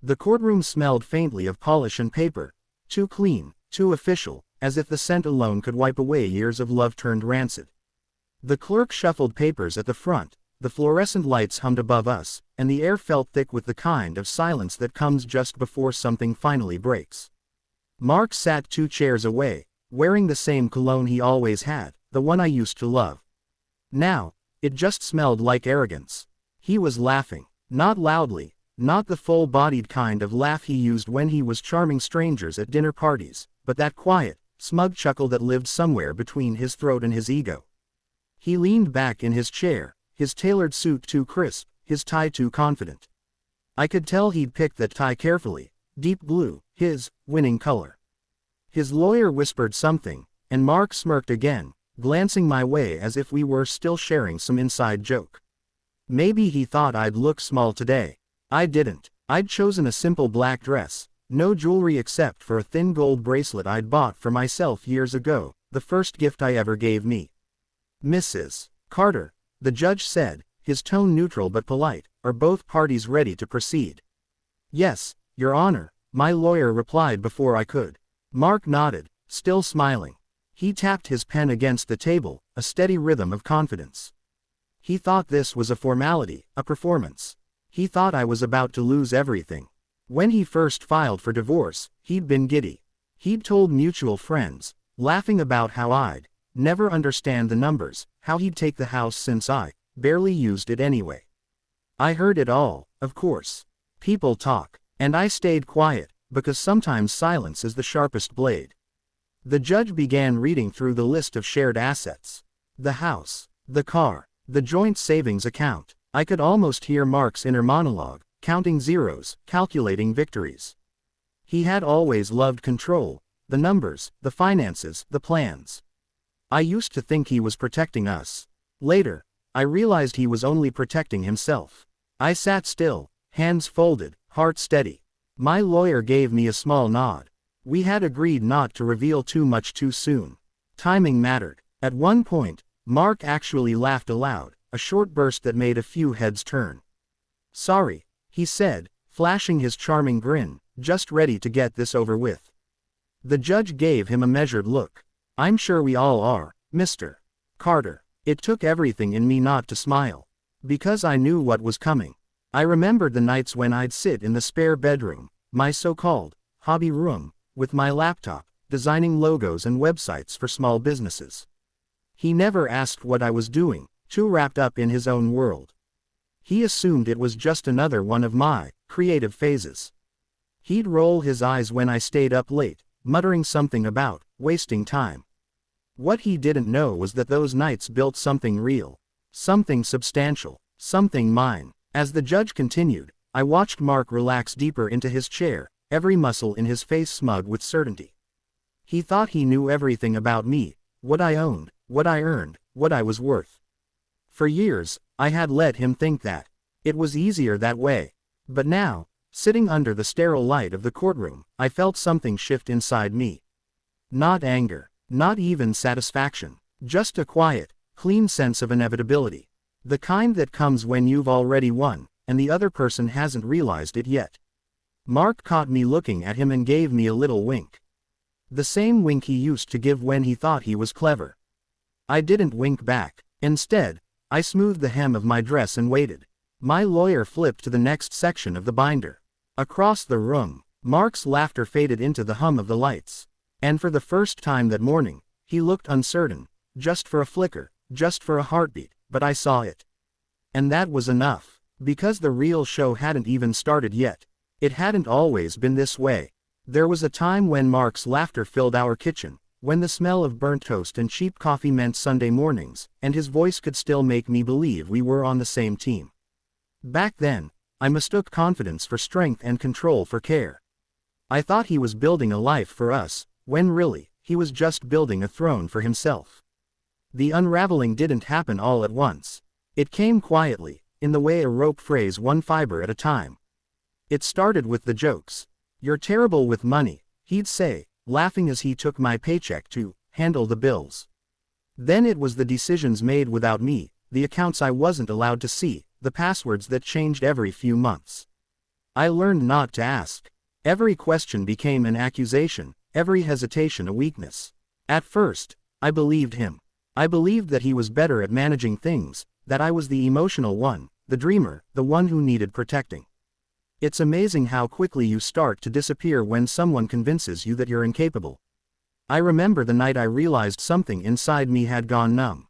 The courtroom smelled faintly of polish and paper, too clean, too official, as if the scent alone could wipe away years of love turned rancid. The clerk shuffled papers at the front, the fluorescent lights hummed above us, and the air felt thick with the kind of silence that comes just before something finally breaks. Mark sat 2 chairs away, wearing the same cologne he always had, the one I used to love. Now, it just smelled like arrogance. He was laughing, not loudly, not the full-bodied kind of laugh he used when he was charming strangers at dinner parties, but that quiet, smug chuckle that lived somewhere between his throat and his ego. He leaned back in his chair, his tailored suit too crisp, his tie too confident. I could tell he'd picked that tie carefully, deep blue, his winning color. His lawyer whispered something, and Mark smirked again, glancing my way as if we were still sharing some inside joke. Maybe he thought I'd look small today. I didn't. I'd chosen a simple black dress, no jewelry except for a thin gold bracelet I'd bought for myself years ago, the first gift I ever gave me. Mrs. Carter, the judge said, his tone neutral but polite, are both parties ready to proceed? Yes, Your Honor, my lawyer replied before I could. Mark nodded, still smiling. He tapped his pen against the table, a steady rhythm of confidence. He thought this was a formality, a performance. He thought I was about to lose everything. When he first filed for divorce, he'd been giddy. He'd told mutual friends, laughing about how I'd never understand the numbers, how he'd take the house since I barely used it anyway. I heard it all, of course. People talk, and I stayed quiet, because sometimes silence is the sharpest blade. The judge began reading through the list of shared assets. The house, the car, the joint savings account. I could almost hear Mark's inner monologue, counting zeros, calculating victories. He had always loved control, the numbers, the finances, the plans. I used to think he was protecting us. Later, I realized he was only protecting himself. I sat still, hands folded, heart steady. My lawyer gave me a small nod. We had agreed not to reveal too much too soon. Timing mattered. At one point, Mark actually laughed aloud, a short burst that made a few heads turn. Sorry, he said, flashing his charming grin, just ready to get this over with. The judge gave him a measured look. I'm sure we all are, Mr. Carter. It took everything in me not to smile. Because I knew what was coming. I remembered the nights when I'd sit in the spare bedroom, my so-called hobby room, with my laptop, designing logos and websites for small businesses. He never asked what I was doing, too wrapped up in his own world. He assumed it was just another one of my creative phases. He'd roll his eyes when I stayed up late, muttering something about wasting time. What he didn't know was that those nights built something real, something substantial, something mine. As the judge continued, I watched Mark relax deeper into his chair, every muscle in his face smug with certainty. He thought he knew everything about me, what I owned, what I earned, what I was worth. For years, I had let him think that. It was easier that way. But now, sitting under the sterile light of the courtroom, I felt something shift inside me. Not anger, not even satisfaction, just a quiet, clean sense of inevitability. The kind that comes when you've already won, and the other person hasn't realized it yet. Mark caught me looking at him and gave me a little wink. The same wink he used to give when he thought he was clever. I didn't wink back. Instead, I smoothed the hem of my dress and waited. My lawyer flipped to the next section of the binder. Across the room, Mark's laughter faded into the hum of the lights. And for the first time that morning, he looked uncertain, just for a flicker, just for a heartbeat, but I saw it. And that was enough, because the real show hadn't even started yet. It hadn't always been this way. There was a time when Mark's laughter filled our kitchen, when the smell of burnt toast and cheap coffee meant Sunday mornings, and his voice could still make me believe we were on the same team. Back then, I mistook confidence for strength and control for care. I thought he was building a life for us, when really, he was just building a throne for himself. The unraveling didn't happen all at once. It came quietly, in the way a rope frays one fiber at a time. It started with the jokes. You're terrible with money, he'd say, laughing as he took my paycheck to handle the bills. Then it was the decisions made without me, the accounts I wasn't allowed to see, the passwords that changed every few months. I learned not to ask. Every question became an accusation, every hesitation a weakness. At first, I believed him. I believed that he was better at managing things, that I was the emotional one, the dreamer, the one who needed protecting. It's amazing how quickly you start to disappear when someone convinces you that you're incapable. I remember the night I realized something inside me had gone numb.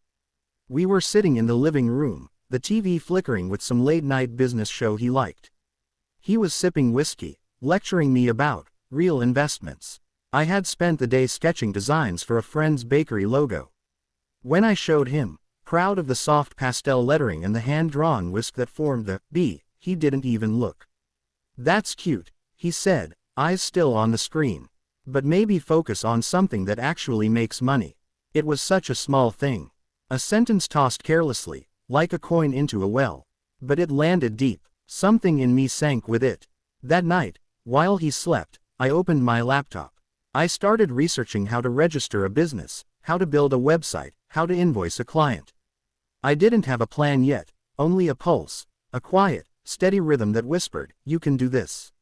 We were sitting in the living room, the TV flickering with some late-night business show he liked. He was sipping whiskey, lecturing me about real investments. I had spent the day sketching designs for a friend's bakery logo. When I showed him, proud of the soft pastel lettering and the hand-drawn whisk that formed the B, he didn't even look. "That's cute," he said, eyes still on the screen. "But maybe focus on something that actually makes money." It was such a small thing. A sentence tossed carelessly, like a coin into a well. But it landed deep. Something in me sank with it. That night, while he slept, I opened my laptop. I started researching how to register a business, how to build a website, how to invoice a client. I didn't have a plan yet, only a pulse, a quiet, steady rhythm that whispered, "You can do this."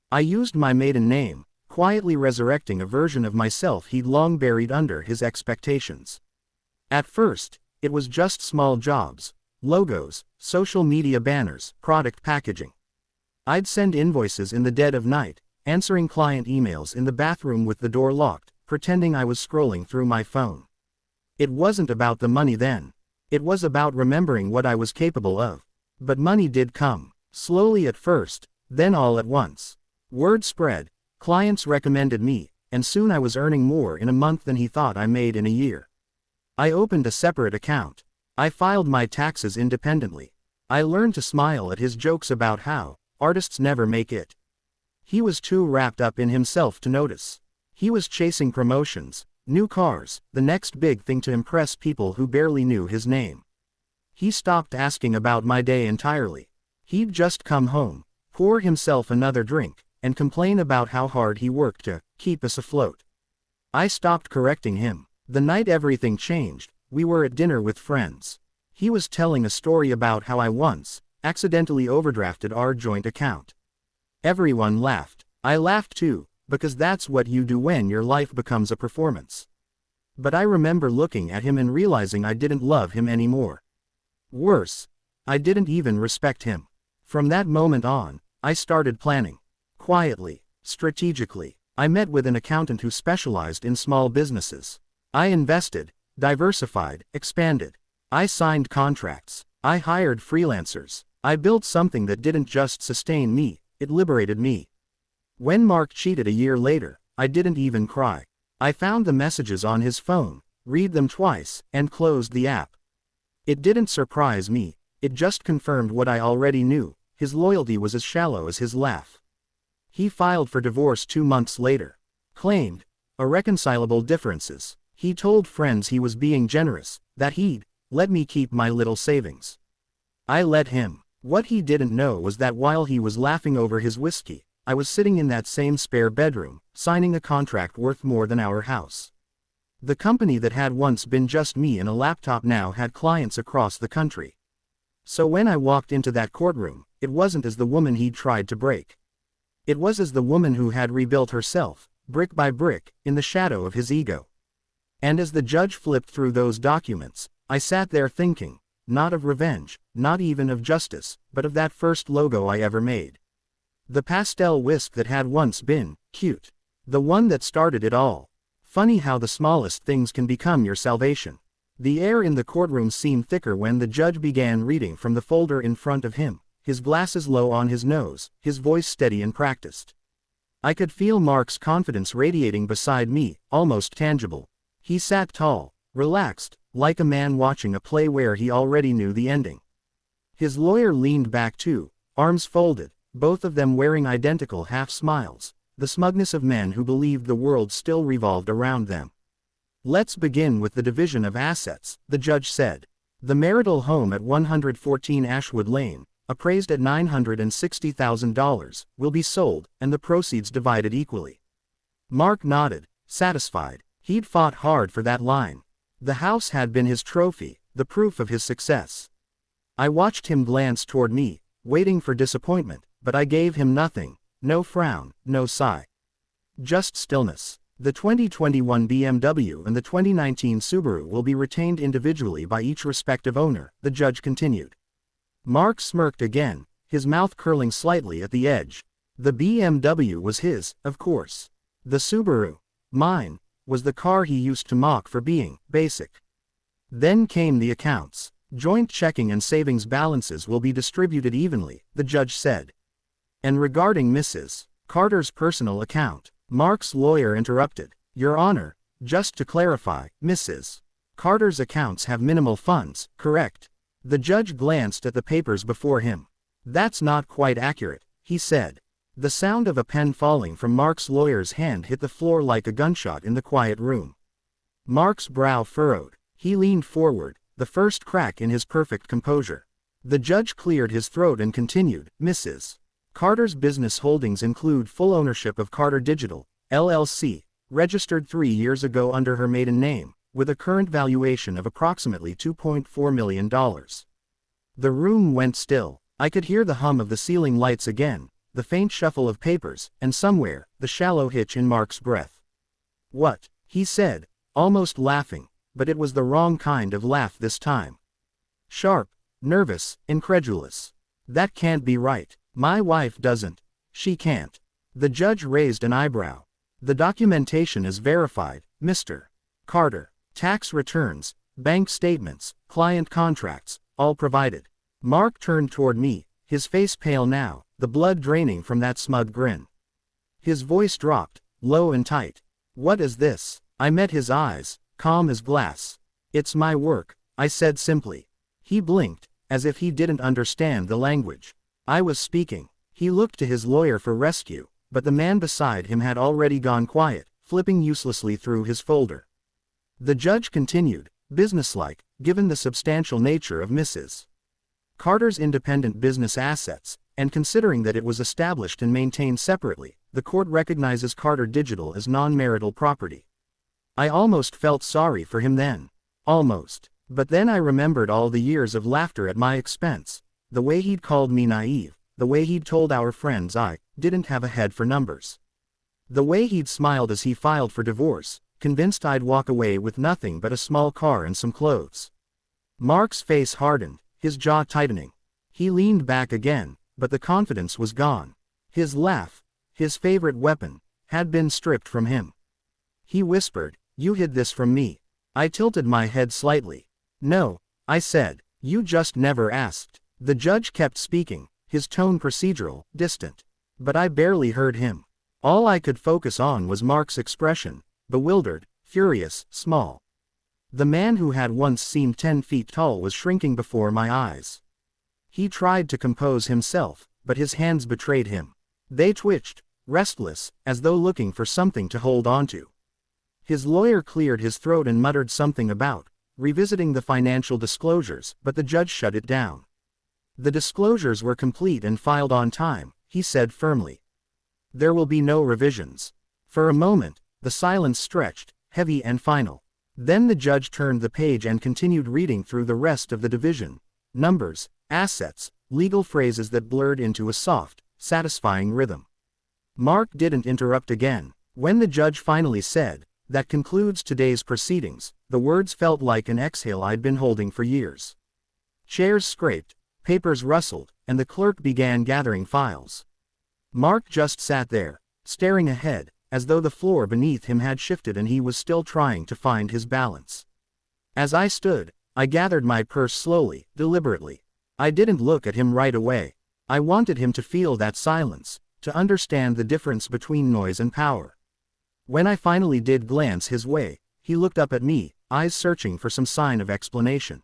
I used my maiden name, quietly resurrecting a version of myself he'd long buried under his expectations. At first, it was just small jobs, logos, social media banners, product packaging. I'd send invoices in the dead of night, answering client emails in the bathroom with the door locked, pretending I was scrolling through my phone. It wasn't about the money then. It was about remembering what I was capable of. But money did come, slowly at first, then all at once. Word spread, clients recommended me, and soon I was earning more in a month than he thought I made in a year. I opened a separate account. I filed my taxes independently. I learned to smile at his jokes about how artists never make it. He was too wrapped up in himself to notice. He was chasing promotions, new cars, the next big thing to impress people who barely knew his name. He stopped asking about my day entirely. He'd just come home, pour himself another drink, and complain about how hard he worked to keep us afloat. I stopped correcting him. The night everything changed, we were at dinner with friends. He was telling a story about how I once accidentally overdrafted our joint account. Everyone laughed. I laughed too, because that's what you do when your life becomes a performance. But I remember looking at him and realizing I didn't love him anymore. Worse, I didn't even respect him. From that moment on, I started planning. Quietly, strategically. I met with an accountant who specialized in small businesses. I invested, diversified, expanded. I signed contracts. I hired freelancers. I built something that didn't just sustain me, it liberated me. When Mark cheated a year later, I didn't even cry. I found the messages on his phone, read them twice, and closed the app. It didn't surprise me, it just confirmed what I already knew: his loyalty was as shallow as his laugh. He filed for divorce 2 months later. Claimed irreconcilable differences. He told friends he was being generous, that he'd let me keep my little savings. I let him. What he didn't know was that while he was laughing over his whiskey, I was sitting in that same spare bedroom, signing a contract worth more than our house. The company that had once been just me and a laptop now had clients across the country. So when I walked into that courtroom, it wasn't as the woman he'd tried to break. It was as the woman who had rebuilt herself, brick by brick, in the shadow of his ego. And as the judge flipped through those documents, I sat there thinking, not of revenge, not even of justice, but of that first logo I ever made. The pastel whisk that had once been cute. The one that started it all. Funny how the smallest things can become your salvation. The air in the courtroom seemed thicker when the judge began reading from the folder in front of him, his glasses low on his nose, his voice steady and practiced. I could feel Mark's confidence radiating beside me, almost tangible. He sat tall, relaxed, like a man watching a play where he already knew the ending. His lawyer leaned back too, arms folded, both of them wearing identical half-smiles, the smugness of men who believed the world still revolved around them. "Let's begin with the division of assets," the judge said. "The marital home at 114 Ashwood Lane, appraised at $960,000, will be sold, and the proceeds divided equally." Mark nodded, satisfied. He'd fought hard for that line. The house had been his trophy, the proof of his success. I watched him glance toward me, waiting for disappointment, but I gave him nothing, no frown, no sigh. Just stillness. The 2021 BMW and the 2019 Subaru will be retained individually by each respective owner, the judge continued. Mark smirked again, his mouth curling slightly at the edge. The BMW was his, of course. The Subaru, mine, was the car he used to mock for being basic. Then came the accounts. Joint checking and savings balances will be distributed evenly, the judge said. And regarding Mrs. Carter's personal account, Mark's lawyer interrupted. Your Honor, just to clarify, Mrs. Carter's accounts have minimal funds, correct? The judge glanced at the papers before him. That's not quite accurate, he said. The sound of a pen falling from Mark's lawyer's hand hit the floor like a gunshot in the quiet room. Mark's brow furrowed. He leaned forward, the first crack in his perfect composure. The judge cleared his throat and continued, Mrs. Carter's business holdings include full ownership of Carter Digital, LLC, registered 3 years ago under her maiden name, with a current valuation of approximately $2.4 million. The room went still. I could hear the hum of the ceiling lights again, the faint shuffle of papers, and somewhere, the shallow hitch in Mark's breath. What? He said, almost laughing, but it was the wrong kind of laugh this time. Sharp, nervous, incredulous. That can't be right. My wife doesn't. She can't. The judge raised an eyebrow. The documentation is verified, Mr. Carter. Tax returns, bank statements, client contracts, all provided. Mark turned toward me, his face pale now, the blood draining from that smug grin. His voice dropped, low and tight. What is this? I met his eyes, calm as glass. It's my work, I said simply. He blinked, as if he didn't understand the language. I was speaking. He looked to his lawyer for rescue, but the man beside him had already gone quiet, flipping uselessly through his folder. The judge continued, businesslike, given the substantial nature of Mrs. Carter's independent business assets, and considering that it was established and maintained separately, the court recognizes Carter Digital as non-marital property. I almost felt sorry for him then. Almost. But then I remembered all the years of laughter at my expense, the way he'd called me naive, the way he'd told our friends I didn't have a head for numbers. The way he'd smiled as he filed for divorce, convinced I'd walk away with nothing but a small car and some clothes. Mark's face hardened, his jaw tightening. He leaned back again, but the confidence was gone. His laugh, his favorite weapon, had been stripped from him. He whispered, You hid this from me. I tilted my head slightly. No, I said, you just never asked. The judge kept speaking, his tone procedural, distant. But I barely heard him. All I could focus on was Mark's expression, bewildered, furious, small. The man who had once seemed 10 feet tall was shrinking before my eyes. He tried to compose himself, but his hands betrayed him. They twitched, restless, as though looking for something to hold onto. His lawyer cleared his throat and muttered something about revisiting the financial disclosures, but the judge shut it down. The disclosures were complete and filed on time, he said firmly. There will be no revisions. For a moment, the silence stretched, heavy and final. Then the judge turned the page and continued reading through the rest of the division. Numbers, assets, legal phrases that blurred into a soft, satisfying rhythm. Mark didn't interrupt again. When the judge finally said, That concludes today's proceedings, the words felt like an exhale I'd been holding for years. Chairs scraped, papers rustled, and the clerk began gathering files. Mark just sat there, staring ahead, as though the floor beneath him had shifted and he was still trying to find his balance. As I stood, I gathered my purse slowly, deliberately. I didn't look at him right away. I wanted him to feel that silence, to understand the difference between noise and power. When I finally did glance his way, he looked up at me, eyes searching for some sign of explanation.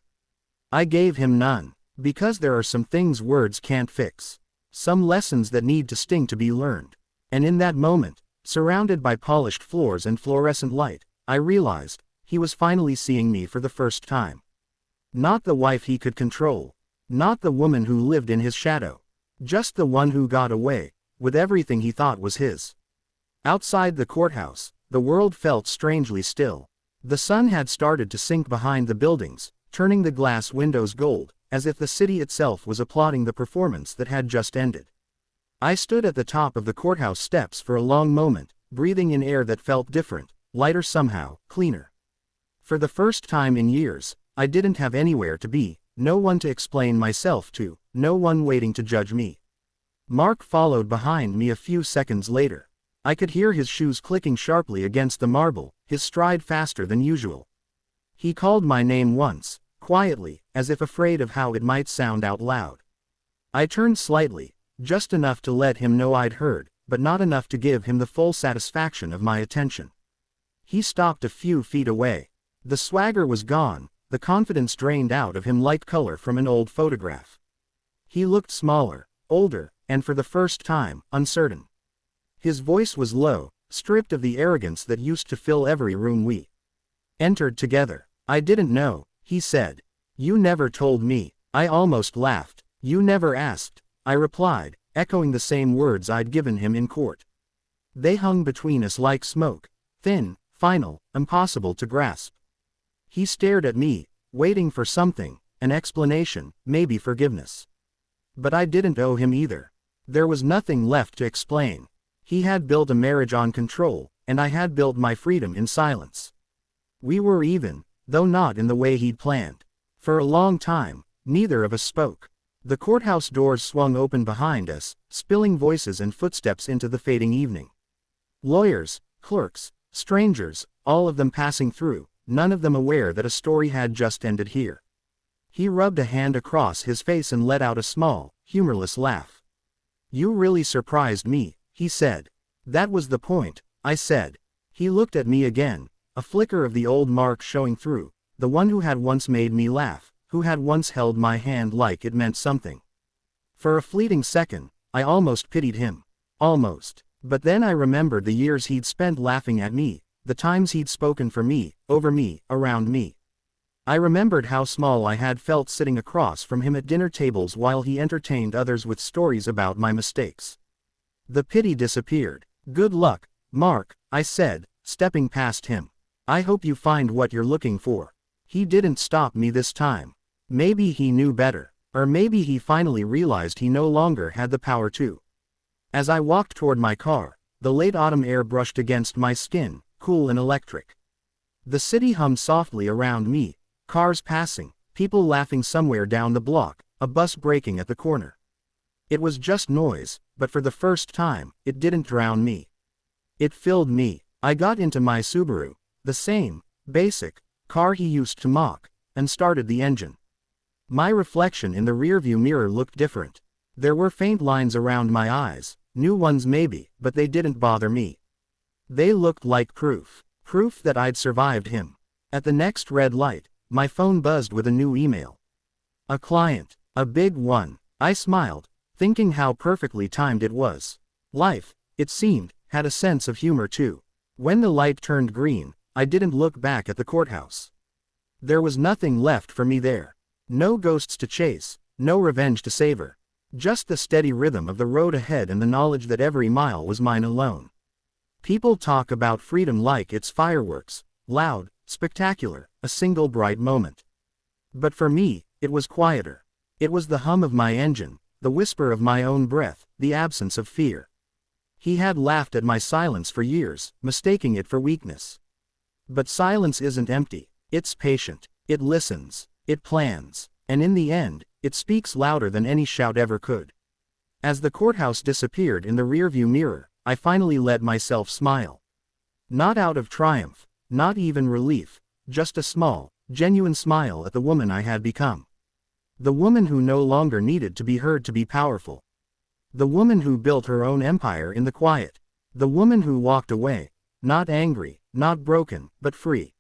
I gave him none, because there are some things words can't fix. Some lessons that need to sting to be learned. And in that moment, surrounded by polished floors and fluorescent light, I realized, he was finally seeing me for the first time. Not the wife he could control. Not the woman who lived in his shadow. Just the one who got away, with everything he thought was his. Outside the courthouse, the world felt strangely still. The sun had started to sink behind the buildings, turning the glass windows gold, as if the city itself was applauding the performance that had just ended. I stood at the top of the courthouse steps for a long moment, breathing in air that felt different, lighter somehow, cleaner. For the first time in years, I didn't have anywhere to be, no one to explain myself to, no one waiting to judge me. Mark followed behind me a few seconds later. I could hear his shoes clicking sharply against the marble, his stride faster than usual. He called my name once, quietly, as if afraid of how it might sound out loud. I turned slightly, just enough to let him know I'd heard, but not enough to give him the full satisfaction of my attention. He stopped a few feet away. The swagger was gone, the confidence drained out of him like color from an old photograph. He looked smaller, older, and for the first time, uncertain. His voice was low, stripped of the arrogance that used to fill every room we entered together. I didn't know, he said. You never told me. I almost laughed. You never asked, I replied, echoing the same words I'd given him in court. They hung between us like smoke, thin, final, impossible to grasp. He stared at me, waiting for something, an explanation, maybe forgiveness. But I didn't owe him either. There was nothing left to explain. He had built a marriage on control, and I had built my freedom in silence. We were even, though not in the way he'd planned. For a long time, neither of us spoke. The courthouse doors swung open behind us, spilling voices and footsteps into the fading evening. Lawyers, clerks, strangers, all of them passing through, none of them aware that a story had just ended here. He rubbed a hand across his face and let out a small, humorless laugh. You really surprised me, he said. That was the point, I said. He looked at me again, a flicker of the old Mark showing through, the one who had once made me laugh, who had once held my hand like it meant something. For a fleeting second, I almost pitied him. Almost. But then I remembered the years he'd spent laughing at me, the times he'd spoken for me, over me, around me. I remembered how small I had felt sitting across from him at dinner tables while he entertained others with stories about my mistakes. The pity disappeared. Good luck, Mark, I said, stepping past him. I hope you find what you're looking for. He didn't stop me this time. Maybe he knew better, or maybe he finally realized he no longer had the power to. As I walked toward my car, the late autumn air brushed against my skin, cool and electric. The city hummed softly around me, cars passing, people laughing somewhere down the block, a bus braking at the corner. It was just noise, but for the first time, it didn't drown me. It filled me. I got into my Subaru, the same, basic, car he used to mock, and started the engine. My reflection in the rearview mirror looked different. There were faint lines around my eyes, new ones maybe, but they didn't bother me. They looked like proof that I'd survived him. At the next red light, my phone buzzed with a new email. A client, a big one. I smiled, thinking how perfectly timed it was. Life, it seemed, had a sense of humor too. When the light turned green, I didn't look back at the courthouse. There was nothing left for me there. No ghosts to chase, no revenge to savor. Just the steady rhythm of the road ahead and the knowledge that every mile was mine alone. People talk about freedom like it's fireworks, loud, spectacular, a single bright moment. But for me, it was quieter. It was the hum of my engine, the whisper of my own breath, the absence of fear. He had laughed at my silence for years, mistaking it for weakness. But silence isn't empty. It's patient. It listens. It plans. And in the end, it speaks louder than any shout ever could. As the courthouse disappeared in the rearview mirror, I finally let myself smile. Not out of triumph, not even relief, just a small, genuine smile at the woman I had become. The woman who no longer needed to be heard to be powerful. The woman who built her own empire in the quiet. The woman who walked away, not angry, not broken, but free.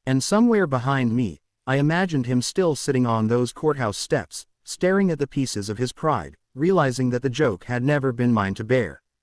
And somewhere behind me, I imagined him still sitting on those courthouse steps, staring at the pieces of his pride, realizing that the joke had never been mine to bear.